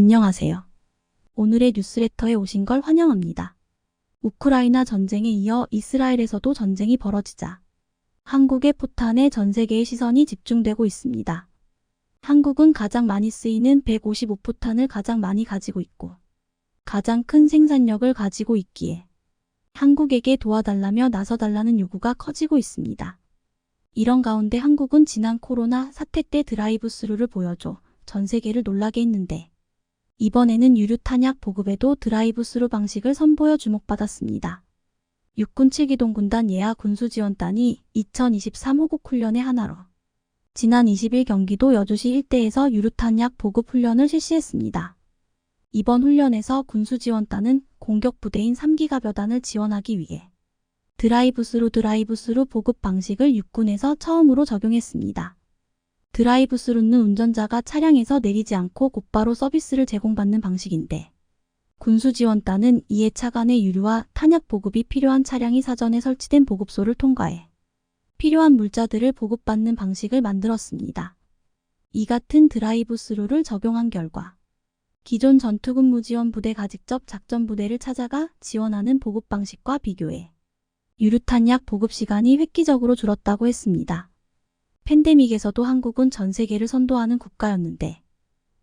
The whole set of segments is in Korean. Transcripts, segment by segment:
안녕하세요. 오늘의 뉴스레터에 오신 걸 환영합니다. 우크라이나 전쟁에 이어 이스라엘에서도 전쟁이 벌어지자 한국의 포탄에 전 세계의 시선이 집중되고 있습니다. 한국은 가장 많이 쓰이는 155포탄을 가장 많이 가지고 있고 가장 큰 생산력을 가지고 있기에 한국에게 도와달라며 나서달라는 요구가 커지고 있습니다. 이런 가운데 한국은 지난 코로나 사태 때 드라이브 스루를 보여줘 전 세계를 놀라게 했는데 이번에는 유류 탄약 보급에도 드라이브 스루 방식을 선보여 주목받았습니다. 육군 7기동 군단 예하 군수지원단이 2023 호국 훈련의 하나로 지난 20일 경기도 여주시 일대에서 유류 탄약 보급 훈련을 실시했습니다. 이번 훈련에서 군수지원단은 공격부대인 3기갑여단을 지원하기 위해 드라이브 스루 보급 방식을 육군에서 처음으로 적용했습니다. 드라이브 스루는 운전자가 차량에서 내리지 않고 곧바로 서비스를 제공받는 방식인데 군수지원단은 이에 차 간의 유류와 탄약 보급이 필요한 차량이 사전에 설치된 보급소를 통과해 필요한 물자들을 보급받는 방식을 만들었습니다. 이 같은 드라이브 스루를 적용한 결과 기존 전투근무 지원 부대가 직접 작전 부대를 찾아가 지원하는 보급 방식과 비교해 유류탄약 보급 시간이 획기적으로 줄었다고 했습니다. 팬데믹에서도 한국은 전 세계를 선도하는 국가였는데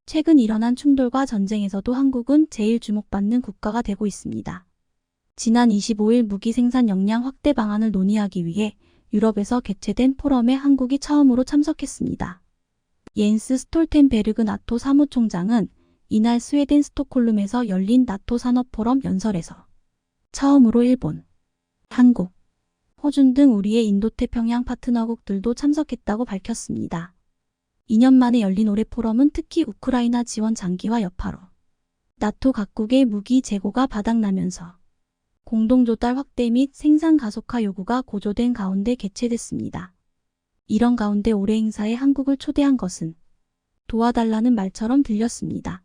최근 일어난 충돌과 전쟁에서도 한국은 제일 주목받는 국가가 되고 있습니다. 지난 25일 무기 생산 역량 확대 방안을 논의하기 위해 유럽에서 개최된 포럼에 한국이 처음으로 참석했습니다. 옌스 스톨텐베르그 나토 사무총장은 이날 스웨덴 스톡홀름에서 열린 나토 산업포럼 연설에서 처음으로 일본, 한국, 호준 등 우리의 인도태평양 파트너국들도 참석했다고 밝혔습니다. 2년 만에 열린 올해 포럼은 특히 우크라이나 지원 장기화 여파로 나토 각국의 무기 재고가 바닥나면서 공동조달 확대 및 생산 가속화 요구가 고조된 가운데 개최됐습니다. 이런 가운데 올해 행사에 한국을 초대한 것은 도와달라는 말처럼 들렸습니다.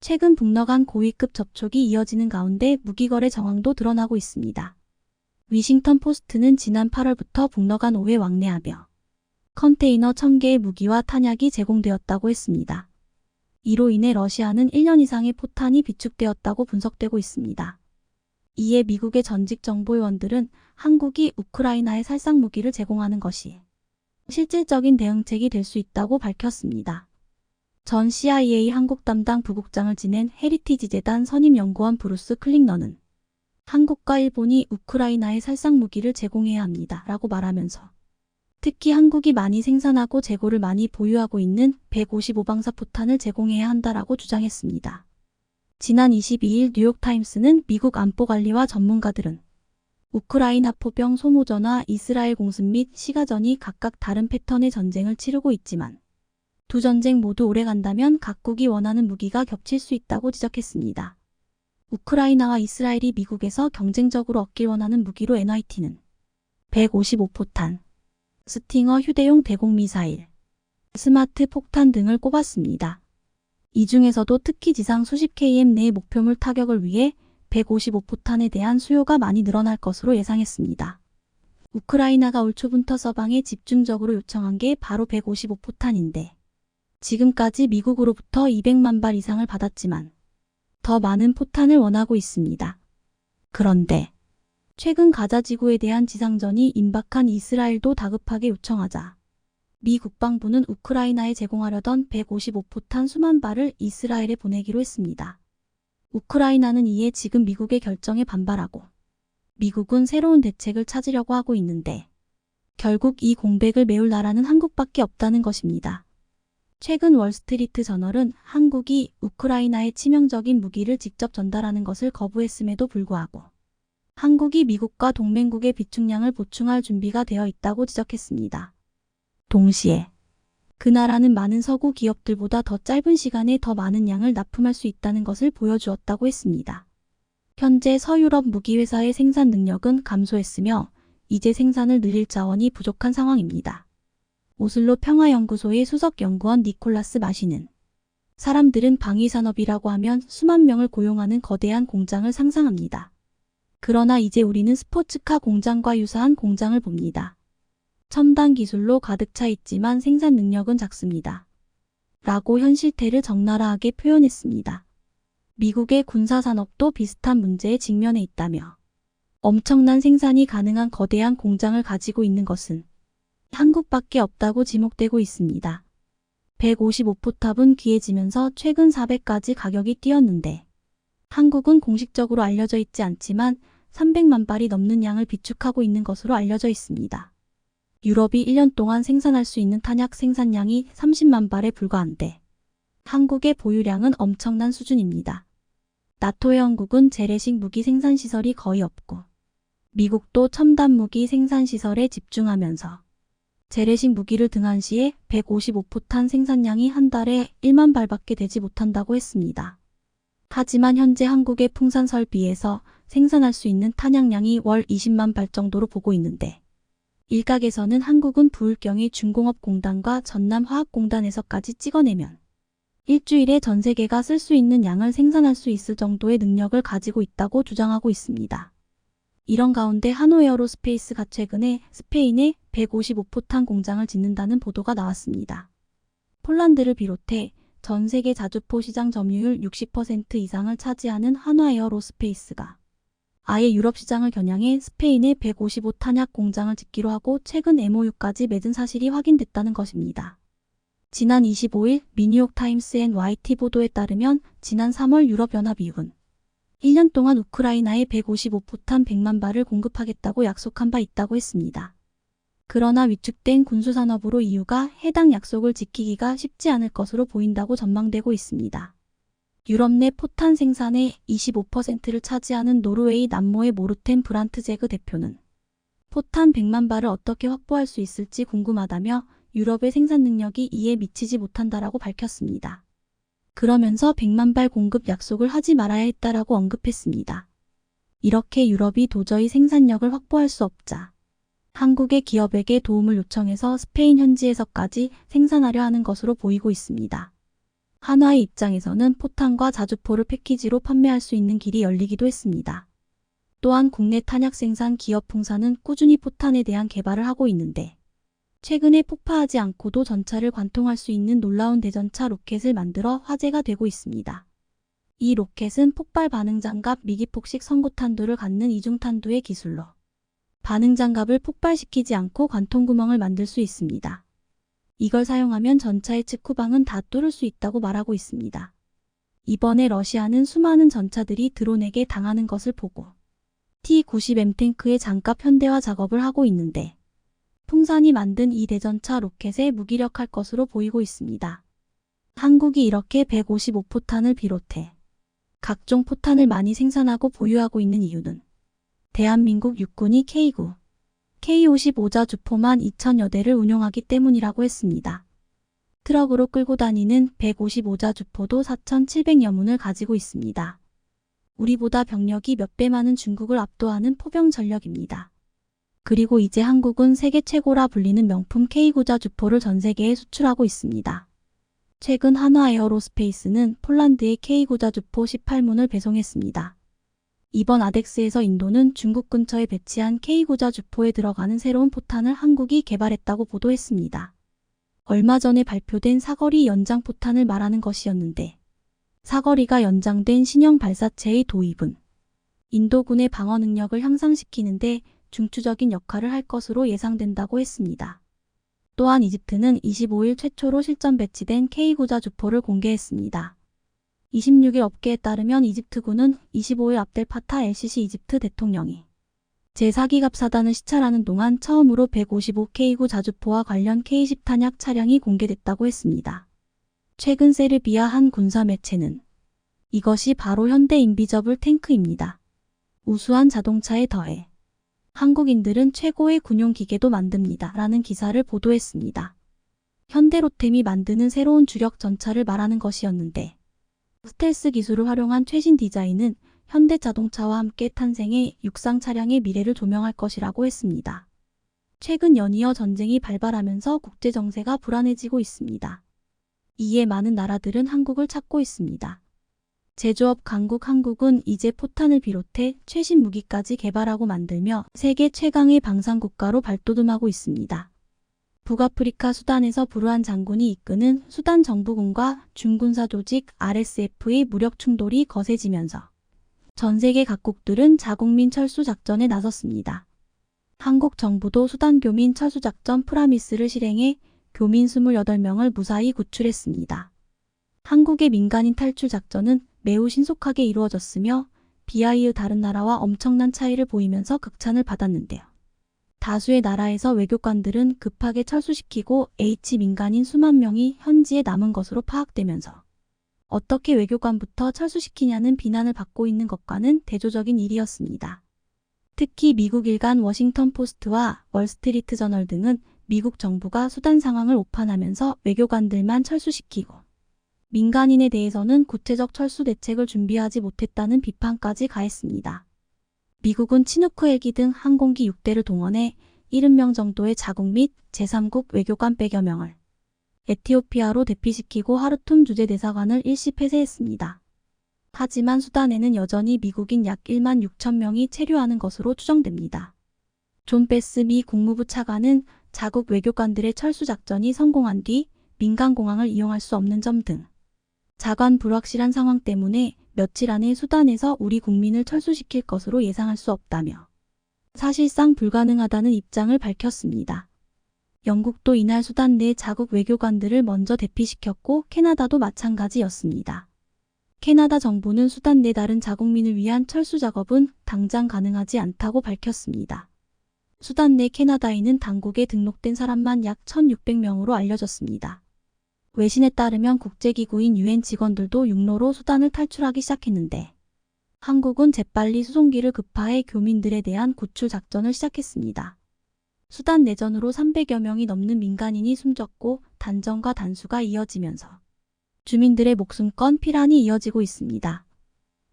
최근 북러 간 고위급 접촉이 이어지는 가운데 무기거래 정황도 드러나고 있습니다. 위싱턴 포스트는 지난 8월부터 북러 간 5회 왕래하며 컨테이너 1000개의 무기와 탄약이 제공되었다고 했습니다. 이로 인해 러시아는 1년 이상의 포탄이 비축되었다고 분석되고 있습니다. 이에 미국의 전직 정보요원들은 한국이 우크라이나에 살상 무기를 제공하는 것이 실질적인 대응책이 될 수 있다고 밝혔습니다. 전 CIA 한국 담당 부국장을 지낸 헤리티지 재단 선임연구원 브루스 클링넌은 한국과 일본이 우크라이나에 살상 무기를 제공해야 합니다. 라고 말하면서 특히 한국이 많이 생산하고 재고를 많이 보유하고 있는 155방사 포탄을 제공해야 한다라고 주장했습니다. 지난 22일 뉴욕타임스는 미국 안보관리와 전문가들은 우크라이나 포병 소모전과 이스라엘 공습 및 시가전이 각각 다른 패턴의 전쟁을 치르고 있지만 두 전쟁 모두 오래 간다면 각국이 원하는 무기가 겹칠 수 있다고 지적했습니다. 우크라이나와 이스라엘이 미국에서 경쟁적으로 얻길 원하는 무기로 NYT는 155포탄, 스팅어 휴대용 대공미사일, 스마트 폭탄 등을 꼽았습니다. 이 중에서도 특히 지상 수십 km 내의 목표물 타격을 위해 155포탄에 대한 수요가 많이 늘어날 것으로 예상했습니다. 우크라이나가 올 초부터 서방에 집중적으로 요청한 게 바로 155포탄인데 지금까지 미국으로부터 200만 발 이상을 받았지만 더 많은 포탄을 원하고 있습니다. 그런데 최근 가자 지구에 대한 지상전이 임박한 이스라엘도 다급하게 요청하자 미 국방부는 우크라이나에 제공하려던 155포탄 수만 발을 이스라엘에 보내기로 했습니다. 우크라이나는 이에 지금 미국의 결정에 반발하고 미국은 새로운 대책을 찾으려고 하고 있는데 결국 이 공백을 메울 나라는 한국밖에 없다는 것입니다. 최근 월스트리트 저널은 한국이 우크라이나에 치명적인 무기를 직접 전달하는 것을 거부했음에도 불구하고 한국이 미국과 동맹국의 비축량을 보충할 준비가 되어 있다고 지적했습니다. 동시에 그 나라는 많은 서구 기업들보다 더 짧은 시간에 더 많은 양을 납품할 수 있다는 것을 보여주었다고 했습니다. 현재 서유럽 무기회사의 생산 능력은 감소했으며 이제 생산을 늘릴 자원이 부족한 상황입니다. 오슬로 평화연구소의 수석연구원 니콜라스 마시는 사람들은 방위산업이라고 하면 수만 명을 고용하는 거대한 공장을 상상합니다. 그러나 이제 우리는 스포츠카 공장과 유사한 공장을 봅니다. 첨단 기술로 가득 차 있지만 생산 능력은 작습니다. 라고 현 실태를 적나라하게 표현했습니다. 미국의 군사산업도 비슷한 문제에 직면해 있다며 엄청난 생산이 가능한 거대한 공장을 가지고 있는 것은 한국밖에 없다고 지목되고 있습니다. 155포탑은 귀해지면서 최근 400까지 가격이 뛰었는데 한국은 공식적으로 알려져 있지 않지만 300만 발이 넘는 양을 비축하고 있는 것으로 알려져 있습니다. 유럽이 1년 동안 생산할 수 있는 탄약 생산량이 30만 발에 불과한데 한국의 보유량은 엄청난 수준입니다. 나토 회원국은 재래식 무기 생산 시설이 거의 없고 미국도 첨단 무기 생산 시설에 집중하면서 재래식 무기를 등한시에 155포탄 생산량이 한 달에 1만 발밖에 되지 못한다고 했습니다. 하지만 현재 한국의 풍산설 비해서 생산할 수 있는 탄약량이 월 20만 발 정도로 보고 있는데 일각에서는 한국은 부을 경에 중공업공단과 전남화학공단에서까지 찍어내면 일주일에 전 세계가 쓸 수 있는 양을 생산할 수 있을 정도의 능력을 가지고 있다고 주장하고 있습니다. 이런 가운데 한화에어로스페이스가 최근에 스페인에 155포탄 공장을 짓는다는 보도가 나왔습니다. 폴란드를 비롯해 전 세계 자주포 시장 점유율 60% 이상을 차지하는 한화에어로스페이스가 아예 유럽 시장을 겨냥해 스페인에 155 탄약 공장을 짓기로 하고 최근 MOU까지 맺은 사실이 확인됐다는 것입니다. 지난 25일 미뉴욕 타임스 앤 YT 보도에 따르면 지난 3월 유럽연합-EU는 1년 동안 우크라이나에 155포탄 100만 발을 공급하겠다고 약속한 바 있다고 했습니다. 그러나 위축된 군수산업으로 EU가 해당 약속을 지키기가 쉽지 않을 것으로 보인다고 전망되고 있습니다. 유럽 내 포탄 생산의 25%를 차지하는 노르웨이 남모의 모르텐 브란트제그 대표는 포탄 100만 발을 어떻게 확보할 수 있을지 궁금하다며 유럽의 생산 능력이 이에 미치지 못한다라고 밝혔습니다. 그러면서 100만 발 공급 약속을 하지 말아야 했다라고 언급했습니다. 이렇게 유럽이 도저히 생산력을 확보할 수 없자 한국의 기업에게 도움을 요청해서 스페인 현지에서까지 생산하려 하는 것으로 보이고 있습니다. 한화의 입장에서는 포탄과 자주포를 패키지로 판매할 수 있는 길이 열리기도 했습니다. 또한 국내 탄약 생산 기업 풍사는 꾸준히 포탄에 대한 개발을 하고 있는데 최근에 폭파하지 않고도 전차를 관통할 수 있는 놀라운 대전차 로켓을 만들어 화제가 되고 있습니다. 이 로켓은 폭발 반응장갑 미기폭식 선고탄두를 갖는 이중탄두의 기술로 반응장갑을 폭발시키지 않고 관통구멍을 만들 수 있습니다. 이걸 사용하면 전차의 측후방은 다 뚫을 수 있다고 말하고 있습니다. 이번에 러시아는 수많은 전차들이 드론에게 당하는 것을 보고 T-90M 탱크의 장갑 현대화 작업을 하고 있는데 풍산이 만든 이 대전차 로켓에 무기력할 것으로 보이고 있습니다. 한국이 이렇게 155포탄을 비롯해 각종 포탄을 많이 생산하고 보유하고 있는 이유는 대한민국 육군이 K9, K55자 주포만 2,000여 대를 운용하기 때문이라고 했습니다. 트럭으로 끌고 다니는 155자 주포도 4,700여 문을 가지고 있습니다. 우리보다 병력이 몇 배 많은 중국을 압도하는 포병 전력입니다. 그리고 이제 한국은 세계 최고라 불리는 명품 K9자 주포를 전 세계에 수출하고 있습니다. 최근 한화에어로스페이스는 폴란드에 K9자 주포 18문을 배송했습니다. 이번 아덱스에서 인도는 중국 근처에 배치한 K9자 주포에 들어가는 새로운 포탄을 한국이 개발했다고 보도했습니다. 얼마 전에 발표된 사거리 연장 포탄을 말하는 것이었는데 사거리가 연장된 신형 발사체의 도입은 인도군의 방어 능력을 향상시키는데 중추적인 역할을 할 것으로 예상된다고 했습니다. 또한 이집트는 25일 최초로 실전 배치된 K9자 주포를 공개했습니다. 26일 업계에 따르면 이집트군은 25일 압델 파타 LCC 이집트 대통령이 제4기갑 사단을 시찰하는 동안 처음으로 155 K9 자주포와 관련 K10 탄약 차량이 공개됐다고 했습니다. 최근 세르비아 한 군사 매체는 이것이 바로 현대 인비저블 탱크입니다. 우수한 자동차에 더해 한국인들은 최고의 군용 기계도 만듭니다. 라는 기사를 보도했습니다. 현대로템이 만드는 새로운 주력 전차를 말하는 것이었는데 스텔스 기술을 활용한 최신 디자인은 현대자동차와 함께 탄생해 육상 차량의 미래를 조명할 것이라고 했습니다. 최근 연이어 전쟁이 발발하면서 국제 정세가 불안해지고 있습니다. 이에 많은 나라들은 한국을 찾고 있습니다. 제조업 강국 한국은 이제 포탄을 비롯해 최신 무기까지 개발하고 만들며 세계 최강의 방산국가로 발돋움하고 있습니다. 북아프리카 수단에서 부르한 장군이 이끄는 수단 정부군과 준군사 조직 RSF의 무력 충돌이 거세지면서 전 세계 각국들은 자국민 철수 작전에 나섰습니다. 한국 정부도 수단 교민 철수 작전 프라미스를 실행해 교민 28명을 무사히 구출했습니다. 한국의 민간인 탈출 작전은 매우 신속하게 이루어졌으며 비하이의 다른 나라와 엄청난 차이를 보이면서 극찬을 받았는데요. 다수의 나라에서 외교관들은 급하게 철수시키고 H민간인 수만 명이 현지에 남은 것으로 파악되면서 어떻게 외교관부터 철수시키냐는 비난을 받고 있는 것과는 대조적인 일이었습니다. 특히 미국 일간 워싱턴 포스트와 월스트리트 저널 등은 미국 정부가 수단 상황을 오판하면서 외교관들만 철수시키고 민간인에 대해서는 구체적 철수 대책을 준비하지 못했다는 비판까지 가했습니다. 미국은 치누크 헬기 등 항공기 6대를 동원해 70명 정도의 자국 및 제3국 외교관 100여 명을 에티오피아로 대피시키고 하르툼 주재대사관을 일시 폐쇄했습니다. 하지만 수단에는 여전히 미국인 약 1만 6천 명이 체류하는 것으로 추정됩니다. 존 베스 미 국무부 차관은 자국 외교관들의 철수 작전이 성공한 뒤 민간 공항을 이용할 수 없는 점 등 자관 불확실한 상황 때문에 며칠 안에 수단에서 우리 국민을 철수시킬 것으로 예상할 수 없다며 사실상 불가능하다는 입장을 밝혔습니다. 영국도 이날 수단 내 자국 외교관들을 먼저 대피시켰고 캐나다도 마찬가지였습니다. 캐나다 정부는 수단 내 다른 자국민을 위한 철수 작업은 당장 가능하지 않다고 밝혔습니다. 수단 내 캐나다인은 당국에 등록된 사람만 약 1,600명으로 알려졌습니다. 외신에 따르면 국제기구인 UN 직원들도 육로로 수단을 탈출하기 시작했는데 한국은 재빨리 수송기를 급파해 교민들에 대한 구출 작전을 시작했습니다. 수단 내전으로 300여 명이 넘는 민간인이 숨졌고 단전과 단수가 이어지면서 주민들의 목숨건 피란이 이어지고 있습니다.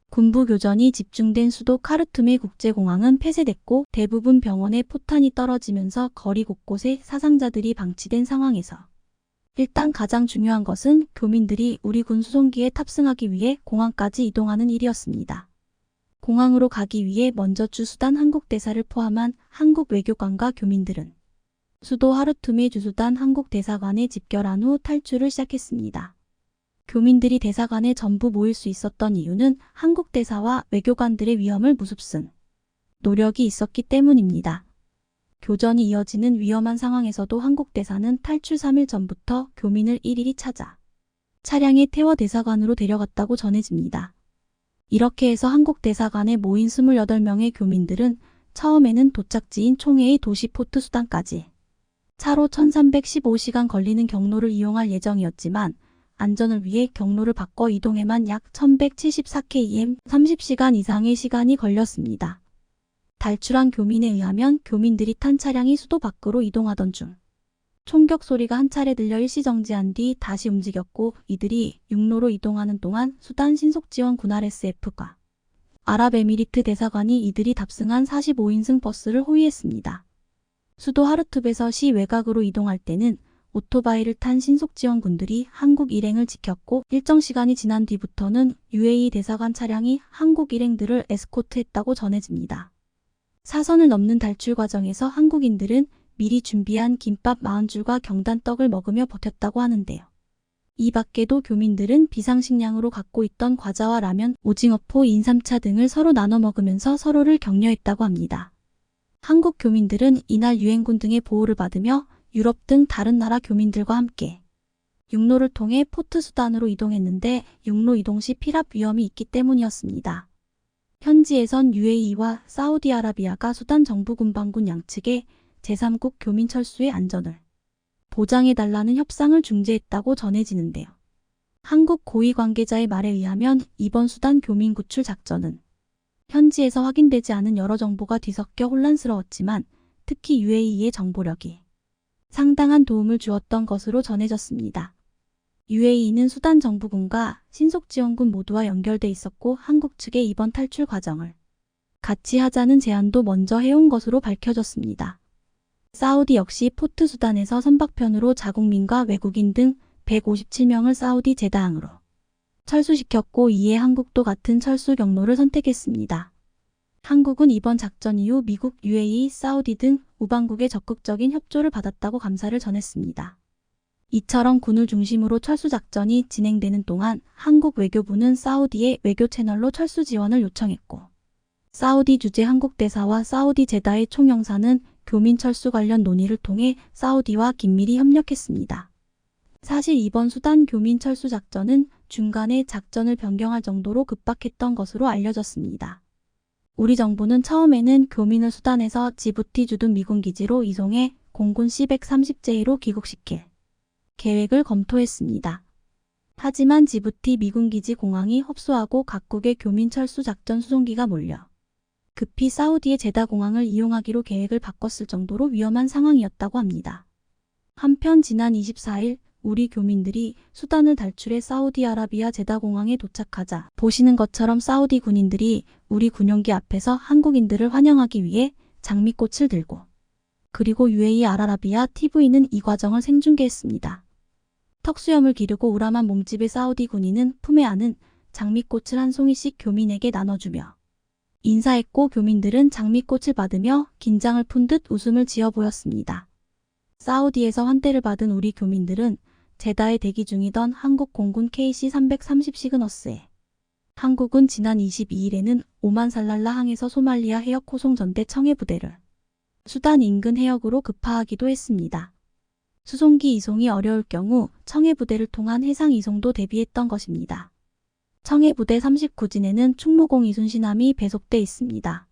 군부 교전이 집중된 수도 카르툼의 국제공항은 폐쇄됐고 대부분 병원에 포탄이 떨어지면서 거리 곳곳에 사상자들이 방치된 상황에서 일단 가장 중요한 것은 교민들이 우리 군 수송기에 탑승하기 위해 공항까지 이동하는 일이었습니다. 공항으로 가기 위해 먼저 주수단 한국대사를 포함한 한국 외교관과 교민들은 수도 하르툼의 주수단 한국대사관에 집결한 후 탈출을 시작했습니다. 교민들이 대사관에 전부 모일 수 있었던 이유는 한국대사와 외교관들의 위험을 무릅쓴 노력이 있었기 때문입니다. 교전이 이어지는 위험한 상황에서도 한국대사는 탈출 3일 전부터 교민을 일일이 찾아 차량에 태워 대사관으로 데려갔다고 전해집니다. 이렇게 해서 한국대사관에 모인 28명의 교민들은 처음에는 도착지인 총회의 도시 포트 수단까지 차로 1315시간 걸리는 경로를 이용할 예정이었지만 안전을 위해 경로를 바꿔 이동에만 약 1174km 30시간 이상의 시간이 걸렸습니다. 탈출한 교민에 의하면 교민들이 탄 차량이 수도 밖으로 이동하던 중 총격 소리가 한 차례 들려 일시정지한 뒤 다시 움직였고 이들이 육로로 이동하는 동안 수단 신속지원군 RSF과 아랍에미리트 대사관이 이들이 탑승한 45인승 버스를 호위했습니다. 수도 하르투브에서 시 외곽으로 이동할 때는 오토바이를 탄 신속지원군들이 한국 일행을 지켰고 일정 시간이 지난 뒤부터는 UAE 대사관 차량이 한국 일행들을 에스코트했다고 전해집니다. 사선을 넘는 탈출 과정에서 한국인들은 미리 준비한 김밥 40줄과 경단떡을 먹으며 버텼다고 하는데요. 이 밖에도 교민들은 비상식량으로 갖고 있던 과자와 라면, 오징어포, 인삼차 등을 서로 나눠 먹으면서 서로를 격려했다고 합니다. 한국 교민들은 이날 유엔군 등의 보호를 받으며 유럽 등 다른 나라 교민들과 함께 육로를 통해 포트 수단으로 이동했는데 육로 이동 시 피랍 위험이 있기 때문이었습니다. 현지에선 UAE와 사우디아라비아가 수단 정부 군방군 양측에 제3국 교민 철수의 안전을 보장해달라는 협상을 중재했다고 전해지는데요. 한국 고위 관계자의 말에 의하면 이번 수단 교민 구출 작전은 현지에서 확인되지 않은 여러 정보가 뒤섞여 혼란스러웠지만 특히 UAE의 정보력이 상당한 도움을 주었던 것으로 전해졌습니다. UAE는 수단 정부군과 신속지원군 모두와 연결돼 있었고 한국 측의 이번 탈출 과정을 같이 하자는 제안도 먼저 해온 것으로 밝혀졌습니다. 사우디 역시 포트 수단에서 선박편으로 자국민과 외국인 등 157명을 사우디 제다항으로 철수시켰고 이에 한국도 같은 철수 경로를 선택했습니다. 한국은 이번 작전 이후 미국, UAE, 사우디 등 우방국의 적극적인 협조를 받았다고 감사를 전했습니다. 이처럼 군을 중심으로 철수작전이 진행되는 동안 한국 외교부는 사우디의 외교 채널로 철수 지원을 요청했고, 사우디 주재 한국 대사와 사우디 제다의 총영사는 교민 철수 관련 논의를 통해 사우디와 긴밀히 협력했습니다. 사실 이번 수단 교민 철수 작전은 중간에 작전을 변경할 정도로 급박했던 것으로 알려졌습니다. 우리 정부는 처음에는 교민을 수단에서 지부티 주둔 미군 기지로 이송해 공군 C-130J로 귀국시킬 계획을 검토했습니다. 하지만 지부티 미군 기지 공항이 협소하고 각국의 교민 철수 작전 수송기가 몰려 급히 사우디의 제다 공항을 이용하기로 계획을 바꿨을 정도로 위험한 상황이었다고 합니다. 한편 지난 24일 우리 교민들이 수단을 탈출해 사우디아라비아 제다 공항에 도착하자 보시는 것처럼 사우디 군인들이 우리 군용기 앞에서 한국인들을 환영하기 위해 장미꽃을 들고, 그리고 UAE 알아라비아 TV는 이 과정을 생중계했습니다. 턱수염을 기르고 우람한 몸집의 사우디 군인은 품에 안은 장미꽃을 한 송이씩 교민에게 나눠주며 인사했고, 교민들은 장미꽃을 받으며 긴장을 푼 듯 웃음을 지어 보였습니다. 사우디에서 환대를 받은 우리 교민들은 제다에 대기 중이던 한국 공군 KC-330 시그너스에 한국은 지난 22일에는 오만 살랄라 항에서 소말리아 해역 호송 전대 청해 부대를 수단 인근 해역으로 급파하기도 했습니다. 수송기 이송이 어려울 경우 청해 부대를 통한 해상 이송도 대비했던 것입니다. 청해 부대 39진에는 충무공 이순신함이 배속돼 있습니다.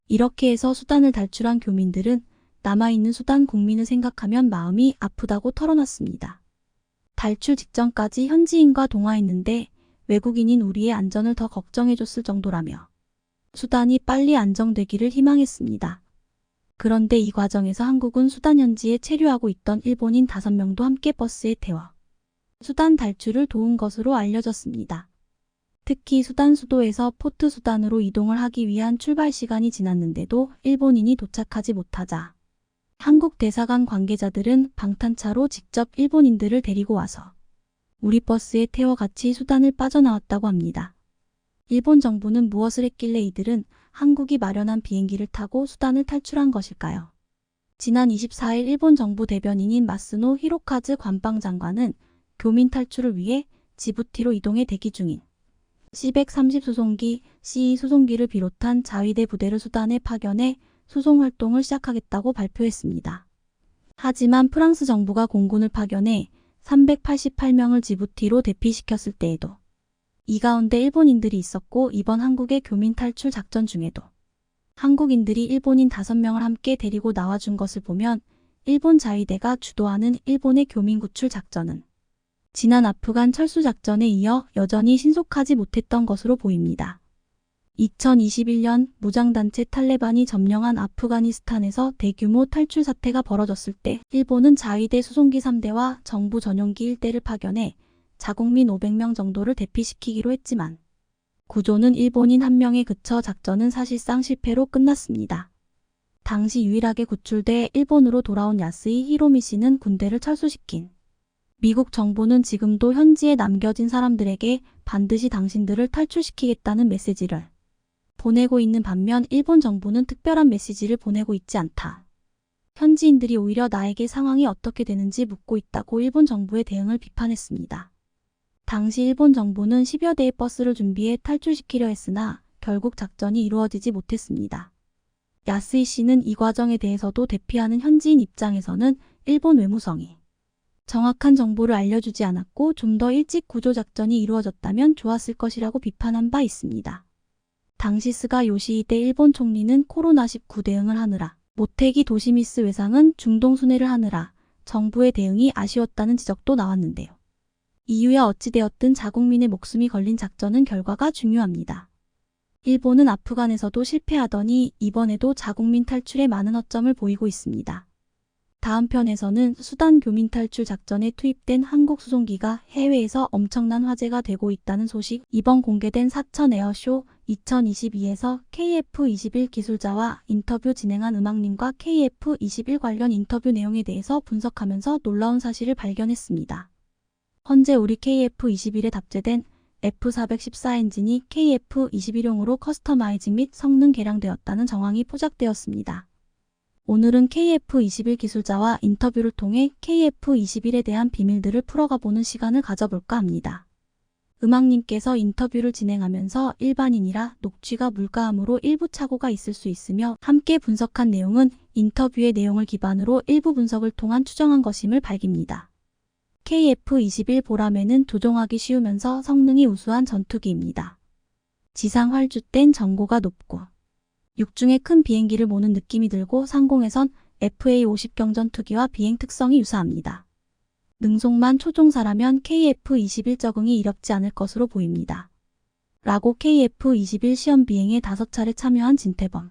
이렇게 해서 수단을 탈출한 교민들은 남아있는 수단 국민을 생각하면 마음이 아프다고 털어놨습니다. 탈출 직전까지 현지인과 동화했는데 외국인인 우리의 안전을 더 걱정해줬을 정도라며 수단이 빨리 안정되기를 희망했습니다. 그런데 이 과정에서 한국은 수단 현지에 체류하고 있던 일본인 5명도 함께 버스에 태워 수단 탈출을 도운 것으로 알려졌습니다. 특히 수단 수도에서 포트 수단으로 이동을 하기 위한 출발 시간이 지났는데도 일본인이 도착하지 못하자 한국 대사관 관계자들은 방탄차로 직접 일본인들을 데리고 와서 우리 버스에 태워 같이 수단을 빠져나왔다고 합니다. 일본 정부는 무엇을 했길래 이들은 한국이 마련한 비행기를 타고 수단을 탈출한 것일까요? 지난 24일 일본 정부 대변인인 마스노 히로카즈 관방장관은 교민 탈출을 위해 지부티로 이동해 대기 중인 C-130 수송기, C 수송기를 비롯한 자위대 부대를 수단에 파견해 수송 활동을 시작하겠다고 발표했습니다. 하지만 프랑스 정부가 공군을 파견해 388명을 지부티로 대피시켰을 때에도 이 가운데 일본인들이 있었고, 이번 한국의 교민 탈출 작전 중에도 한국인들이 일본인 5명을 함께 데리고 나와준 것을 보면 일본 자위대가 주도하는 일본의 교민 구출 작전은 지난 아프간 철수 작전에 이어 여전히 신속하지 못했던 것으로 보입니다. 2021년 무장단체 탈레반이 점령한 아프가니스탄에서 대규모 탈출 사태가 벌어졌을 때 일본은 자위대 수송기 3대와 정부 전용기 1대를 파견해 자국민 500명 정도를 대피시키기로 했지만 구조는 일본인 1명에 그쳐 작전은 사실상 실패로 끝났습니다. 당시 유일하게 구출돼 일본으로 돌아온 야스히 히로미 씨는 군대를 철수시킨 미국 정부는 지금도 현지에 남겨진 사람들에게 반드시 당신들을 탈출시키겠다는 메시지를 보내고 있는 반면 일본 정부는 특별한 메시지를 보내고 있지 않다. 현지인들이 오히려 나에게 상황이 어떻게 되는지 묻고 있다고 일본 정부의 대응을 비판했습니다. 당시 일본 정부는 10여 대의 버스를 준비해 탈출시키려 했으나 결국 작전이 이루어지지 못했습니다. 야스히 씨는 이 과정에 대해서도 대피하는 현지인 입장에서는 일본 외무성이 정확한 정보를 알려주지 않았고 좀 더 일찍 구조작전이 이루어졌다면 좋았을 것이라고 비판한 바 있습니다. 당시 스가 요시히데 일본 총리는 코로나19 대응을 하느라, 모테기 도시미스 외상은 중동 순회를 하느라 정부의 대응이 아쉬웠다는 지적도 나왔는데요. 이유야 어찌되었든 자국민의 목숨이 걸린 작전은 결과가 중요합니다. 일본은 아프간에서도 실패하더니 이번에도 자국민 탈출에 많은 허점을 보이고 있습니다. 다음 편에서는 수단 교민 탈출 작전에 투입된 한국 수송기가 해외에서 엄청난 화제가 되고 있다는 소식, 이번 공개된 사천 에어쇼 2022에서 KF-21 기술자와 인터뷰 진행한 음악님과 KF-21 관련 인터뷰 내용에 대해서 분석하면서 놀라운 사실을 발견했습니다. 현재 우리 KF-21에 답제된 F414 엔진이 KF21용으로 커스터마이징 및 성능 개량되었다는 정황이 포착되었습니다. 오늘은 KF21 기술자와 인터뷰를 통해 KF21에 대한 비밀들을 풀어가보는 시간을 가져볼까 합니다. 음악님께서 인터뷰를 진행하면서 일반인이라 녹취가 물가함으로 일부 착오가 있을 수 있으며 함께 분석한 내용은 인터뷰의 내용을 기반으로 일부 분석을 통한 추정한 것임을 밝힙니다. KF21 보라매는 조종하기 쉬우면서 성능이 우수한 전투기입니다. 지상 활주된 전고가 높고 육중의 큰 비행기를 모는 느낌이 들고 상공에선 FA-50 경전투기와 비행 특성이 유사합니다. 능송만 초종사라면 KF21 적응이 이렵지 않을 것으로 보입니다. 라고 KF21 시험 비행에 5차례 참여한 진태범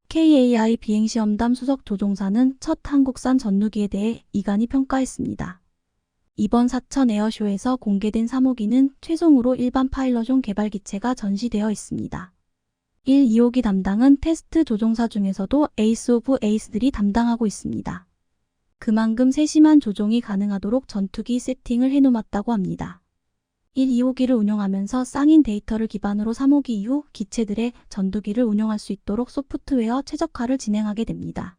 KAI 비행시험담 수석 조종사는 첫 한국산 전투기에 대해 이간히 평가했습니다. 이번 사천 에어쇼에서 공개된 3호기는 최종으로 일반 파일럿용 개발 기체가 전시되어 있습니다. 1, 2호기 담당은 테스트 조종사 중에서도 에이스 오브 에이스들이 담당하고 있습니다. 그만큼 세심한 조종이 가능하도록 전투기 세팅을 해놓았다고 합니다. 1, 2호기를 운영하면서 쌍인 데이터를 기반으로 3호기 이후 기체들의 전투기를 운영할 수 있도록 소프트웨어 최적화를 진행하게 됩니다.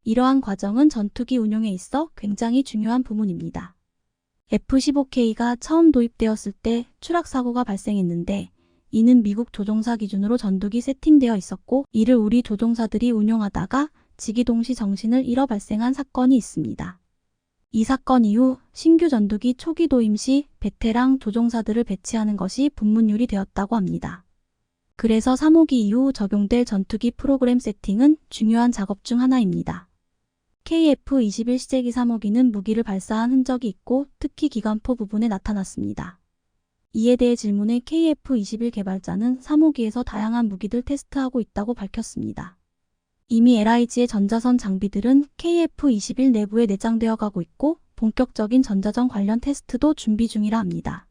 이러한 과정은 전투기 운용에 있어 굉장히 중요한 부분입니다. F-15K가 처음 도입되었을 때 추락사고가 발생했는데 이는 미국 조종사 기준으로 전투기 세팅되어 있었고 이를 우리 조종사들이 운용하다가 지기동시 정신을 잃어 발생한 사건이 있습니다. 이 사건 이후 신규 전투기 초기 도입 시 베테랑 조종사들을 배치하는 것이 분문율이 되었다고 합니다. 그래서 3호기 이후 적용될 전투기 프로그램 세팅은 중요한 작업 중 하나입니다. KF-21 시제기 3호기는 무기를 발사한 흔적이 있고 특히 기관포 부분에 나타났습니다. 이에 대해 질문에 KF-21 개발자는 3호기에서 다양한 무기들 테스트하고 있다고 밝혔습니다. 이미 LIG의 전자선 장비들은 KF-21 내부에 내장되어 가고 있고 본격적인 전자전 관련 테스트도 준비 중이라 합니다.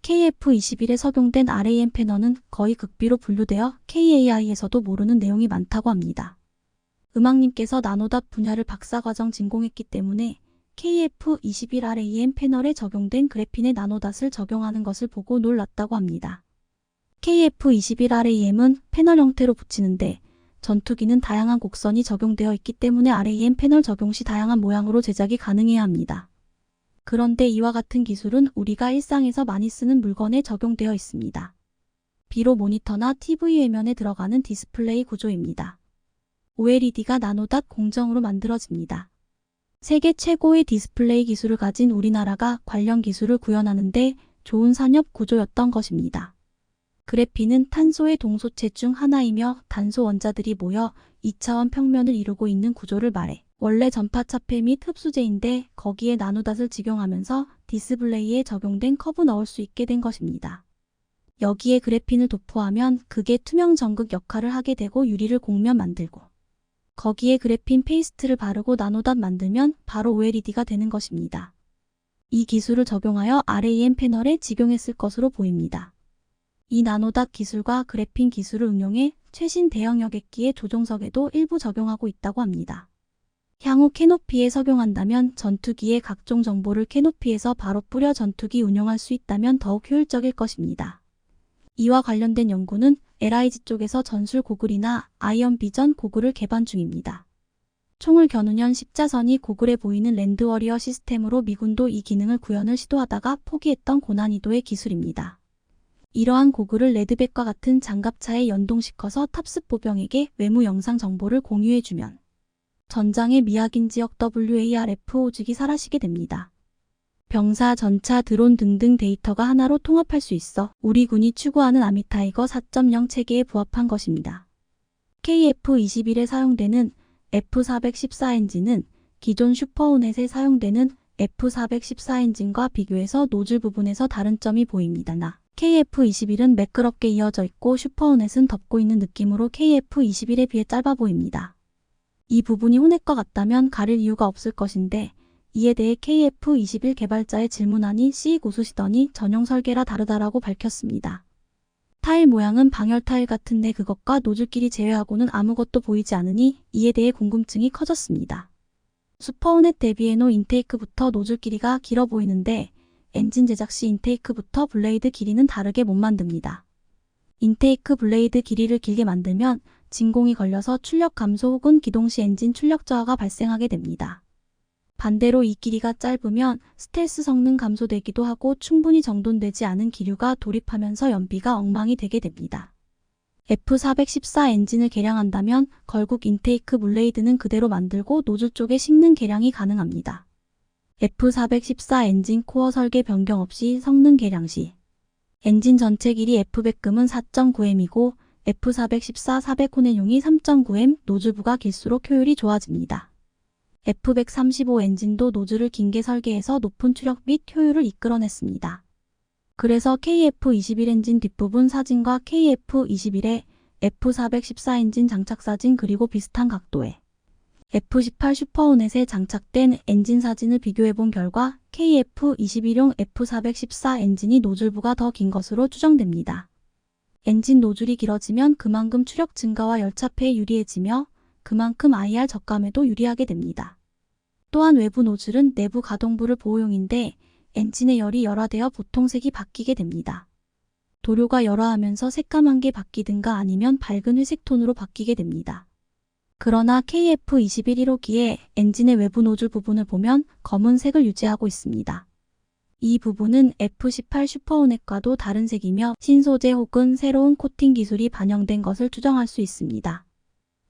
KF-21에 적용된 RAM 패널은 거의 극비로 분류되어 KAI에서도 모르는 내용이 많다고 합니다. 음악님께서 나노닷 분야를 박사과정 전공했기 때문에 KF-21 RAM 패널에 적용된 그래핀의 나노닷을 적용하는 것을 보고 놀랐다고 합니다. KF-21 RAM은 패널 형태로 붙이는데 전투기는 다양한 곡선이 적용되어 있기 때문에 RAM 패널 적용 시 다양한 모양으로 제작이 가능해야 합니다. 그런데 이와 같은 기술은 우리가 일상에서 많이 쓰는 물건에 적용되어 있습니다. 비록 모니터나 TV 화면에 들어가는 디스플레이 구조입니다. OLED가 나노닷 공정으로 만들어집니다. 세계 최고의 디스플레이 기술을 가진 우리나라가 관련 기술을 구현하는데 좋은 산업 구조였던 것입니다. 그래핀은 탄소의 동소체 중 하나이며 단소 원자들이 모여 2차원 평면을 이루고 있는 구조를 말해 원래 전파차폐 및 흡수제인데 거기에 나노닷을 적용하면서 디스플레이에 적용된 커브 넣을 수 있게 된 것입니다. 여기에 그래핀을 도포하면 그게 투명 전극 역할을 하게 되고 유리를 곡면 만들고 거기에 그래핀 페이스트를 바르고 나노닷 만들면 바로 OLED가 되는 것입니다. 이 기술을 적용하여 RAM 패널에 적용했을 것으로 보입니다. 이 나노닷 기술과 그래핀 기술을 응용해 최신 대형 여객기의 조종석에도 일부 적용하고 있다고 합니다. 향후 캐노피에 적용한다면 전투기의 각종 정보를 캐노피에서 바로 뿌려 전투기 운용할 수 있다면 더욱 효율적일 것입니다. 이와 관련된 연구는 LIG 쪽에서 전술 고글이나 아이언 비전 고글을 개발 중입니다. 총을 겨누면 십자선이 고글에 보이는 랜드워리어 시스템으로 미군도 이 기능을 구현을 시도하다가 포기했던 고난이도의 기술입니다. 이러한 고글을 레드백과 같은 장갑차에 연동시켜서 탑습 보병에게 외무 영상 정보를 공유해주면 전장의 미확인 지역 WARF 오직이 사라지게 됩니다. 병사, 전차, 드론 등등 데이터가 하나로 통합할 수 있어 우리 군이 추구하는 아미타이거 4.0 체계에 부합한 것입니다. KF-21에 사용되는 F414 엔진은 기존 슈퍼호넷에 사용되는 F414 엔진과 비교해서 노즐 부분에서 다른 점이 보입니다. KF-21은 매끄럽게 이어져 있고 슈퍼호넷은 덮고 있는 느낌으로 KF-21에 비해 짧아 보입니다. 이 부분이 호넷과 같다면 가릴 이유가 없을 것인데 이에 대해 KF-21 개발자의 질문하니 C 고수시더니 전용 설계라 다르다라고 밝혔습니다. 타일 모양은 방열 타일 같은데 그것과 노즐끼리 제외하고는 아무것도 보이지 않으니 이에 대해 궁금증이 커졌습니다. 슈퍼호넷 대비해 노 인테이크부터 노즐 길이가 길어 보이는데 엔진 제작 시 인테이크부터 블레이드 길이는 다르게 못 만듭니다. 인테이크 블레이드 길이를 길게 만들면 진공이 걸려서 출력 감소 혹은 기동 시 엔진 출력 저하가 발생하게 됩니다. 반대로 이 길이가 짧으면 스텔스 성능 감소되기도 하고 충분히 정돈되지 않은 기류가 돌입하면서 연비가 엉망이 되게 됩니다. F414 엔진을 개량한다면 결국 인테이크 블레이드는 그대로 만들고 노즐 쪽에 식는 개량이 가능합니다. F414 엔진 코어 설계 변경 없이 성능 개량 시 엔진 전체 길이 F100금은 4.9m이고 F414 400호내용이 3.9m, 노즐부가 길수록 효율이 좋아집니다. F135 엔진도 노즐을 긴게 설계해서 높은 추력 및 효율을 이끌어냈습니다. 그래서 KF21 엔진 뒷부분 사진과 KF21의 F414 엔진 장착 사진 그리고 비슷한 각도의 F18 슈퍼호넷에 장착된 엔진 사진을 비교해본 결과 KF21용 F414 엔진이 노즐부가 더 긴 것으로 추정됩니다. 엔진 노즐이 길어지면 그만큼 추력 증가와 열차폐에 유리해지며 그만큼 IR 적감에도 유리하게 됩니다. 또한 외부 노즐은 내부 가동부를 보호용인데 엔진의 열이 열화되어 보통 색이 바뀌게 됩니다. 도료가 열화하면서 새까만 게 바뀌든가 아니면 밝은 회색 톤으로 바뀌게 됩니다. 그러나 KF21 1호기의 엔진의 외부 노즐 부분을 보면 검은색을 유지하고 있습니다. 이 부분은 F18 슈퍼호넷과도 다른 색이며 신소재 혹은 새로운 코팅 기술이 반영된 것을 추정할 수 있습니다.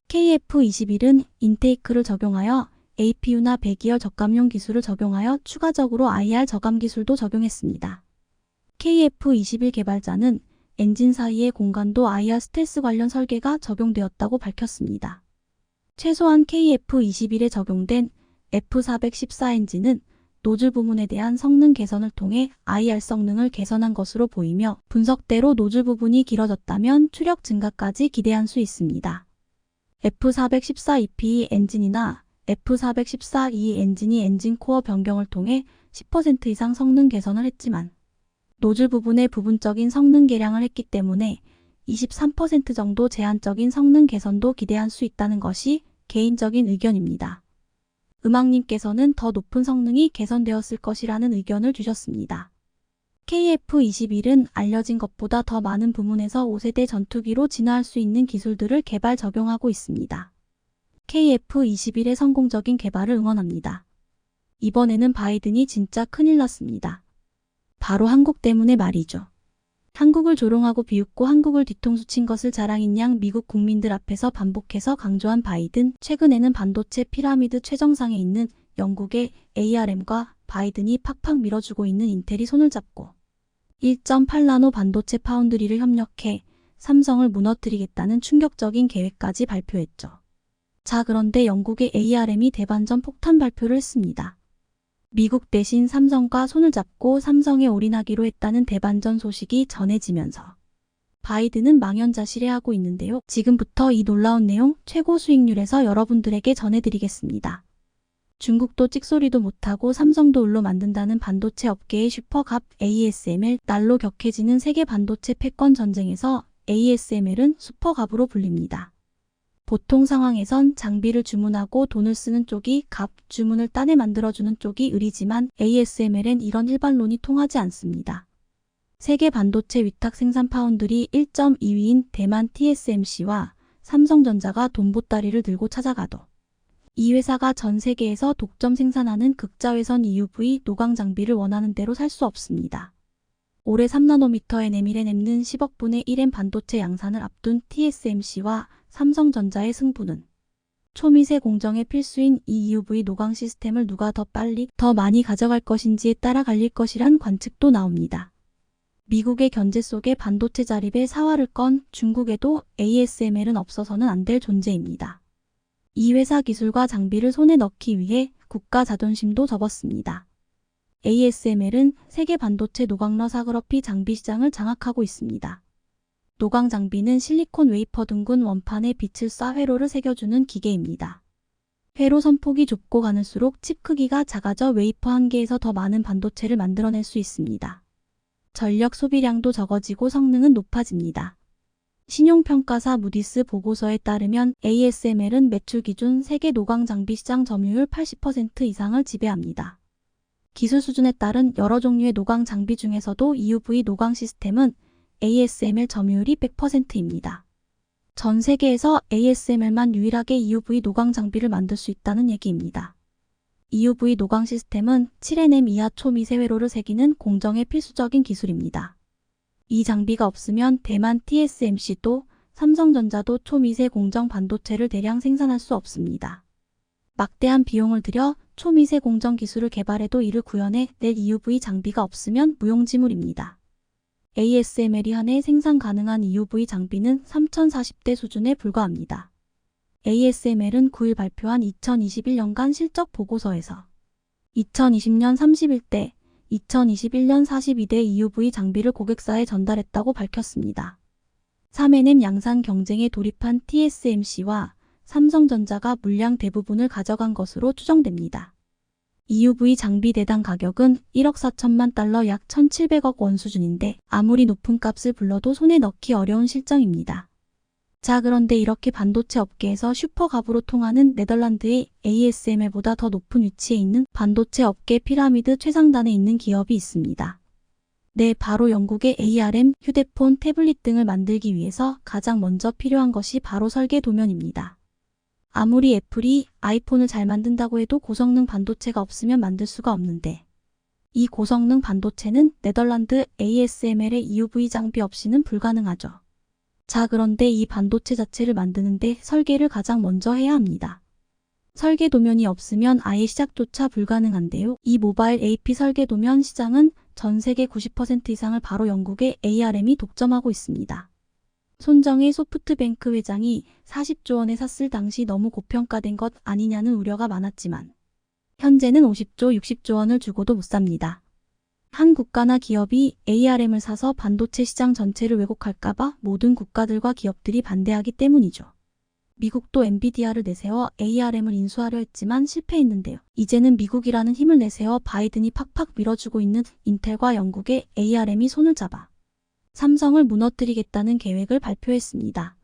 KF21은 인테이크를 적용하여 APU나 배기열 적감용 기술을 적용하여 추가적으로 IR 저감 기술도 적용했습니다. KF21 개발자는 엔진 사이의 공간도 IR 스텔스 관련 설계가 적용되었다고 밝혔습니다. 최소한 KF21에 적용된 F414 엔진은 노즐 부분에 대한 성능 개선을 통해 IR 성능을 개선한 것으로 보이며 분석대로 노즐 부분이 길어졌다면 추력 증가까지 기대할 수 있습니다. F414 EPE 엔진이나 F414E 엔진이 엔진 코어 변경을 통해 10% 이상 성능 개선을 했지만 노즐 부분의 부분적인 성능 개량을 했기 때문에 23% 정도 제한적인 성능 개선도 기대할 수 있다는 것이 개인적인 의견입니다. 음악님께서는 더 높은 성능이 개선되었을 것이라는 의견을 주셨습니다. KF21은 알려진 것보다 더 많은 부문에서 5세대 전투기로 진화할 수 있는 기술들을 개발 적용하고 있습니다. KF21의 성공적인 개발을 응원합니다. 이번에는 바이든이 진짜 큰일 났습니다. 바로 한국 때문에 말이죠. 한국을 조롱하고 비웃고 한국을 뒤통수 친 것을 자랑인 양 미국 국민들 앞에서 반복해서 강조한 바이든, 최근에는 반도체 피라미드 최정상에 있는 영국의 ARM과 바이든이 팍팍 밀어주고 있는 인텔이 손을 잡고 1.8나노 반도체 파운드리를 협력해 삼성을 무너뜨리겠다는 충격적인 계획까지 발표했죠. 자, 그런데 영국의 ARM이 대반전 폭탄 발표를 했습니다. 미국 대신 삼성과 손을 잡고 삼성에 올인하기로 했다는 대반전 소식이 전해지면서 바이든은 망연자실해하고 있는데요. 지금부터 이 놀라운 내용 최고 수익률에서 여러분들에게 전해드리겠습니다. 중국도 찍소리도 못하고 삼성도 울로 만든다는 반도체 업계의 슈퍼갑 ASML, 날로 격해지는 세계 반도체 패권 전쟁에서 ASML은 슈퍼갑으로 불립니다. 보통 상황에선 장비를 주문하고 돈을 쓰는 쪽이 갑, 주문을 딴에 만들어주는 쪽이 을이지만 ASML엔 이런 일반론이 통하지 않습니다. 세계 반도체 위탁 생산 파운드리 1.2위인 대만 TSMC와 삼성전자가 돈보따리를 들고 찾아가도 이 회사가 전 세계에서 독점 생산하는 극자외선 EUV 노광 장비를 원하는 대로 살 수 없습니다. 올해 3나노미터 NM일에 남는 10억 분의 1M 반도체 양산을 앞둔 TSMC와 삼성전자의 승부는 초미세 공정의 필수인 이 EUV 노광 시스템을 누가 더 빨리, 더 많이 가져갈 것인지에 따라 갈릴 것이란 관측도 나옵니다. 미국의 견제 속에 반도체 자립의 사활을 건 중국에도 ASML은 없어서는 안 될 존재입니다. 이 회사 기술과 장비를 손에 넣기 위해 국가 자존심도 접었습니다. ASML은 세계 반도체 노광러 사그러피 장비 시장을 장악하고 있습니다. 노광 장비는 실리콘 웨이퍼 둥근 원판에 빛을 쏴 회로를 새겨주는 기계입니다. 회로 선폭이 좁고 가늘수록 칩 크기가 작아져 웨이퍼 한 개에서 더 많은 반도체를 만들어낼 수 있습니다. 전력 소비량도 적어지고 성능은 높아집니다. 신용평가사 무디스 보고서에 따르면 ASML은 매출 기준 세계 노광 장비 시장 점유율 80% 이상을 지배합니다. 기술 수준에 따른 여러 종류의 노광 장비 중에서도 EUV 노광 시스템은 ASML 점유율이 100%입니다. 전 세계에서 ASML만 유일하게 EUV 노광 장비를 만들 수 있다는 얘기입니다. EUV 노광 시스템은 7nm 이하 초미세 회로를 새기는 공정의 필수적인 기술입니다. 이 장비가 없으면 대만 TSMC도 삼성전자도 초미세 공정 반도체를 대량 생산할 수 없습니다. 막대한 비용을 들여 초미세 공정 기술을 개발해도 이를 구현해 낼 EUV 장비가 없으면 무용지물입니다. ASML이 한 해 생산 가능한 EUV 장비는 3040대 수준에 불과합니다. ASML은 9일 발표한 2021년간 실적 보고서에서 2020년 31대, 2021년 42대 EUV 장비를 고객사에 전달했다고 밝혔습니다. 3nm 양산 경쟁에 돌입한 TSMC와 삼성전자가 물량 대부분을 가져간 것으로 추정됩니다. EUV 장비 대당 가격은 1억 4천만 달러 약 1,700억 원 수준인데 아무리 높은 값을 불러도 손에 넣기 어려운 실정입니다. 자, 그런데 이렇게 반도체 업계에서 슈퍼갑으로 통하는 네덜란드의 ASML보다 더 높은 위치에 있는 반도체 업계 피라미드 최상단에 있는 기업이 있습니다. 네, 바로 영국의 ARM, 휴대폰, 태블릿 등을 만들기 위해서 가장 먼저 필요한 것이 바로 설계 도면입니다. 아무리 애플이 아이폰을 잘 만든다고 해도 고성능 반도체가 없으면 만들 수가 없는데 이 고성능 반도체는 네덜란드 ASML의 EUV 장비 없이는 불가능하죠. 자, 그런데 이 반도체 자체를 만드는데 설계를 가장 먼저 해야 합니다. 설계 도면이 없으면 아예 시작조차 불가능한데요. 이 모바일 AP 설계 도면 시장은 전 세계 90% 이상을 바로 영국의 ARM이 독점하고 있습니다. 손정혜 소프트뱅크 회장이 40조 원에 샀을 당시 너무 고평가된 것 아니냐는 우려가 많았지만 현재는 50조, 60조 원을 주고도 못 삽니다. 한 국가나 기업이 ARM을 사서 반도체 시장 전체를 왜곡할까봐 모든 국가들과 기업들이 반대하기 때문이죠. 미국도 엔비디아를 내세워 ARM을 인수하려 했지만 실패했는데요. 이제는 미국이라는 힘을 내세워 바이든이 팍팍 밀어주고 있는 인텔과 영국의 ARM이 손을 잡아 삼성을 무너뜨리겠다는 계획을 발표했습니다.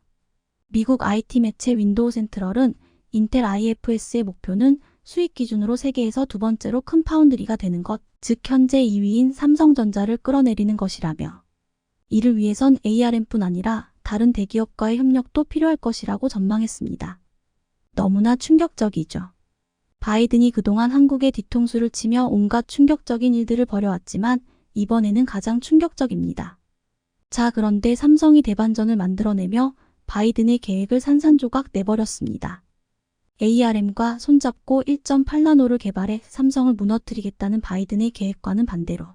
미국 IT 매체 윈도우 센트럴은 인텔 IFS의 목표는 수익 기준으로 세계에서 두 번째로 큰 파운드리가 되는 것, 즉 현재 2위인 삼성전자를 끌어내리는 것이라며 이를 위해선 ARM뿐 아니라 다른 대기업과의 협력도 필요할 것이라고 전망했습니다. 너무나 충격적이죠. 바이든이 그동안 한국의 뒤통수를 치며 온갖 충격적인 일들을 벌여왔지만 이번에는 가장 충격적입니다. 자, 그런데 삼성이 대반전을 만들어내며 바이든의 계획을 산산조각 내버렸습니다. ARM과 손잡고 1.8나노를 개발해 삼성을 무너뜨리겠다는 바이든의 계획과는 반대로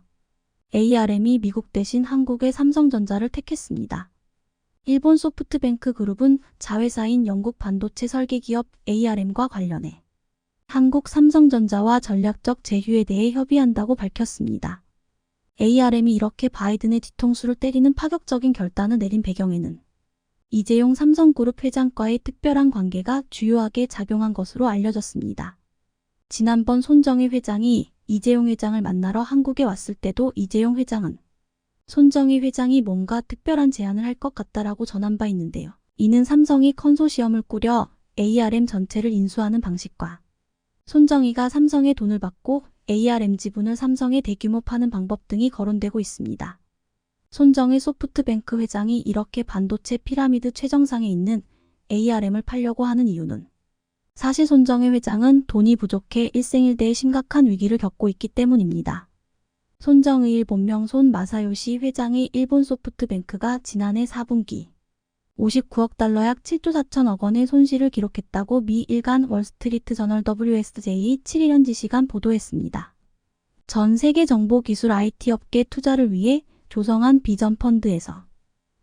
ARM이 미국 대신 한국의 삼성전자를 택했습니다. 일본 소프트뱅크 그룹은 자회사인 영국 반도체 설계기업 ARM과 관련해 한국 삼성전자와 전략적 제휴에 대해 협의한다고 밝혔습니다. ARM이 이렇게 바이든의 뒤통수를 때리는 파격적인 결단을 내린 배경에는 이재용 삼성그룹 회장과의 특별한 관계가 주요하게 작용한 것으로 알려졌습니다. 지난번 손정혜 회장이 이재용 회장을 만나러 한국에 왔을 때도 이재용 회장은 손정혜 회장이 뭔가 특별한 제안을 할 것 같다라고 전한 바 있는데요. 이는 삼성이 컨소시엄을 꾸려 ARM 전체를 인수하는 방식과 손정혜가 삼성의 돈을 받고 ARM 지분을 삼성에 대규모 파는 방법 등이 거론되고 있습니다. 손정혜 소프트뱅크 회장이 이렇게 반도체 피라미드 최정상에 있는 ARM을 팔려고 하는 이유는 사실 손정혜 회장은 돈이 부족해 일생일대의 심각한 위기를 겪고 있기 때문입니다. 손정의의 본명 손 마사요시 회장의 일본 소프트뱅크가 지난해 4분기 59억 달러 약 7조 4천억 원의 손실을 기록했다고 미 일간 월스트리트 저널 WSJ 7일 현지 시간 보도했습니다. 전 세계 정보기술 IT 업계 투자를 위해 조성한 비전 펀드에서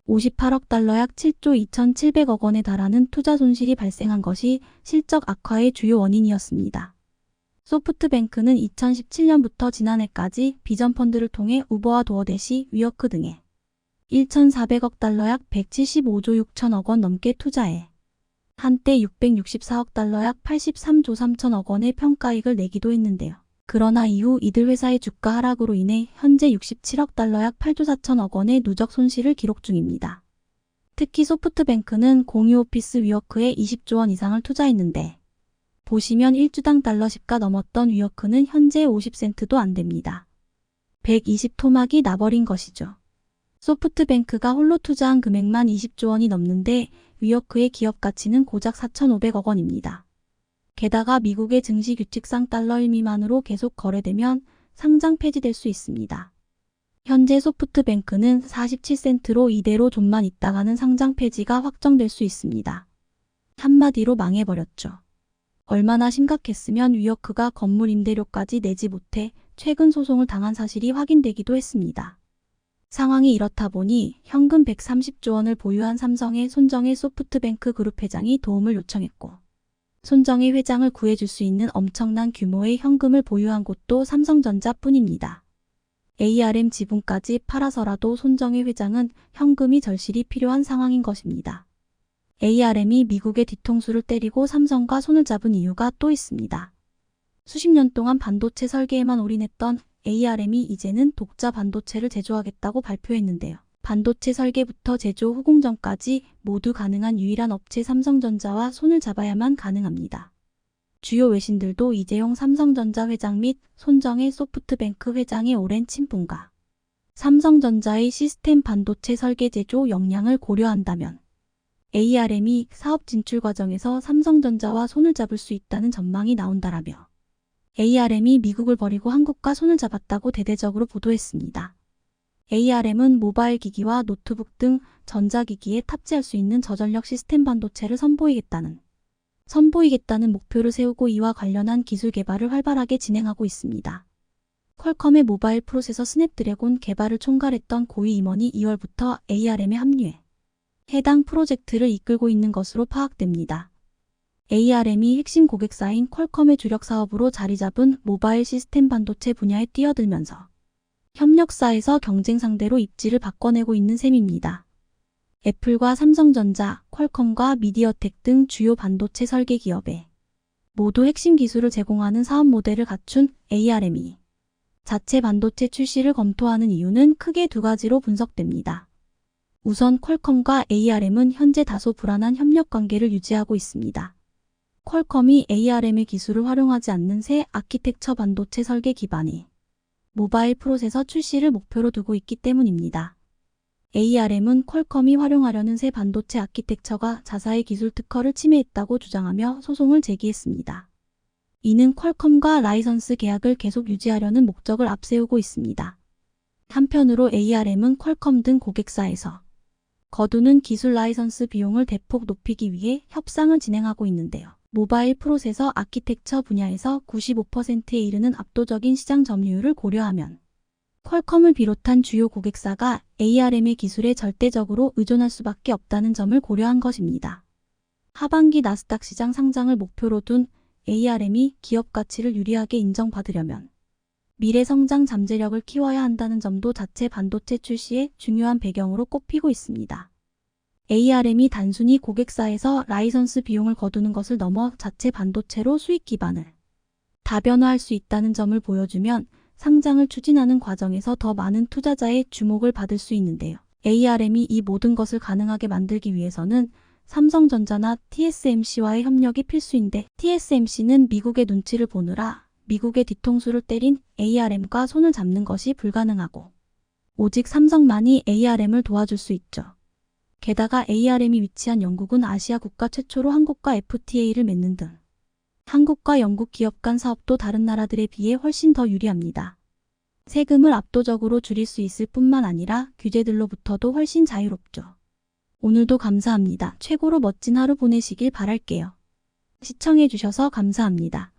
58억 달러 약 7조 2,700억 원에 달하는 투자 손실이 발생한 것이 실적 악화의 주요 원인이었습니다. 소프트뱅크는 2017년부터 지난해까지 비전 펀드를 통해 우버와 도어대시, 위워크 등에 1,400억 달러 약 175조 6천억 원 넘게 투자해 한때 664억 달러 약 83조 3천억 원의 평가이익을 내기도 했는데요. 그러나 이후 이들 회사의 주가 하락으로 인해 현재 67억 달러 약 8조 4천억 원의 누적 손실을 기록 중입니다. 특히 소프트뱅크는 공유 오피스 위워크에 20조 원 이상을 투자했는데 보시면 1주당 달러 10가 넘었던 위어크는 현재 50센트도 안 됩니다. 120 토막이 나버린 것이죠. 소프트뱅크가 홀로 투자한 금액만 20조 원이 넘는데 위어크의 기업 가치는 고작 4,500억 원입니다. 게다가 미국의 증시 규칙상 달러 1 미만으로 계속 거래되면 상장 폐지될 수 있습니다. 현재 소프트뱅크는 47센트로 이대로 좀만 있다가는 상장 폐지가 확정될 수 있습니다. 한마디로 망해버렸죠. 얼마나 심각했으면 위어크가 건물 임대료까지 내지 못해 최근 소송을 당한 사실이 확인되기도 했습니다. 상황이 이렇다 보니 현금 130조 원을 보유한 삼성의 손정혜 소프트뱅크 그룹 회장이 도움을 요청했고, 손정혜 회장을 구해줄 수 있는 엄청난 규모의 현금을 보유한 곳도 삼성전자뿐입니다. ARM 지분까지 팔아서라도 손정혜 회장은 현금이 절실히 필요한 상황인 것입니다. ARM이 미국의 뒤통수를 때리고 삼성과 손을 잡은 이유가 또 있습니다. 수십 년 동안 반도체 설계에만 올인했던 ARM이 이제는 독자 반도체를 제조하겠다고 발표했는데요. 반도체 설계부터 제조 후공정까지 모두 가능한 유일한 업체 삼성전자와 손을 잡아야만 가능합니다. 주요 외신들도 이재용 삼성전자 회장 및 손정혜 소프트뱅크 회장의 오랜 친분과 삼성전자의 시스템 반도체 설계 제조 역량을 고려한다면 ARM이 사업 진출 과정에서 삼성전자와 손을 잡을 수 있다는 전망이 나온다라며 ARM이 미국을 버리고 한국과 손을 잡았다고 대대적으로 보도했습니다. ARM은 모바일 기기와 노트북 등 전자기기에 탑재할 수 있는 저전력 시스템 반도체를 선보이겠다는 목표를 세우고 이와 관련한 기술 개발을 활발하게 진행하고 있습니다. 퀄컴의 모바일 프로세서 스냅드래곤 개발을 총괄했던 고위 임원이 2월부터 ARM에 합류해 해당 프로젝트를 이끌고 있는 것으로 파악됩니다. ARM이 핵심 고객사인 퀄컴의 주력 사업으로 자리 잡은 모바일 시스템 반도체 분야에 뛰어들면서 협력사에서 경쟁 상대로 입지를 바꿔내고 있는 셈입니다. 애플과 삼성전자, 퀄컴과 미디어텍 등 주요 반도체 설계 기업에 모두 핵심 기술을 제공하는 사업 모델을 갖춘 ARM이 자체 반도체 출시를 검토하는 이유는 크게 두 가지로 분석됩니다. 우선 퀄컴과 ARM은 현재 다소 불안한 협력 관계를 유지하고 있습니다. 퀄컴이 ARM의 기술을 활용하지 않는 새 아키텍처 반도체 설계 기반의 모바일 프로세서 출시를 목표로 두고 있기 때문입니다. ARM은 퀄컴이 활용하려는 새 반도체 아키텍처가 자사의 기술 특허를 침해했다고 주장하며 소송을 제기했습니다. 이는 퀄컴과 라이선스 계약을 계속 유지하려는 목적을 앞세우고 있습니다. 한편으로 ARM은 퀄컴 등 고객사에서 거두는 기술 라이선스 비용을 대폭 높이기 위해 협상을 진행하고 있는데요. 모바일 프로세서 아키텍처 분야에서 95%에 이르는 압도적인 시장 점유율을 고려하면 퀄컴을 비롯한 주요 고객사가 ARM의 기술에 절대적으로 의존할 수밖에 없다는 점을 고려한 것입니다. 하반기 나스닥 시장 상장을 목표로 둔 ARM이 기업 가치를 유리하게 인정받으려면 미래 성장 잠재력을 키워야 한다는 점도 자체 반도체 출시의 중요한 배경으로 꼽히고 있습니다. ARM이 단순히 고객사에서 라이선스 비용을 거두는 것을 넘어 자체 반도체로 수익 기반을 다변화할 수 있다는 점을 보여주면 상장을 추진하는 과정에서 더 많은 투자자의 주목을 받을 수 있는데요. ARM이 이 모든 것을 가능하게 만들기 위해서는 삼성전자나 TSMC와의 협력이 필수인데 TSMC는 미국의 눈치를 보느라 미국의 뒤통수를 때린 ARM과 손을 잡는 것이 불가능하고 오직 삼성만이 ARM을 도와줄 수 있죠. 게다가 ARM이 위치한 영국은 아시아 국가 최초로 한국과 FTA를 맺는 등 한국과 영국 기업 간 사업도 다른 나라들에 비해 훨씬 더 유리합니다. 세금을 압도적으로 줄일 수 있을 뿐만 아니라 규제들로부터도 훨씬 자유롭죠. 오늘도 감사합니다. 최고로 멋진 하루 보내시길 바랄게요. 시청해주셔서 감사합니다.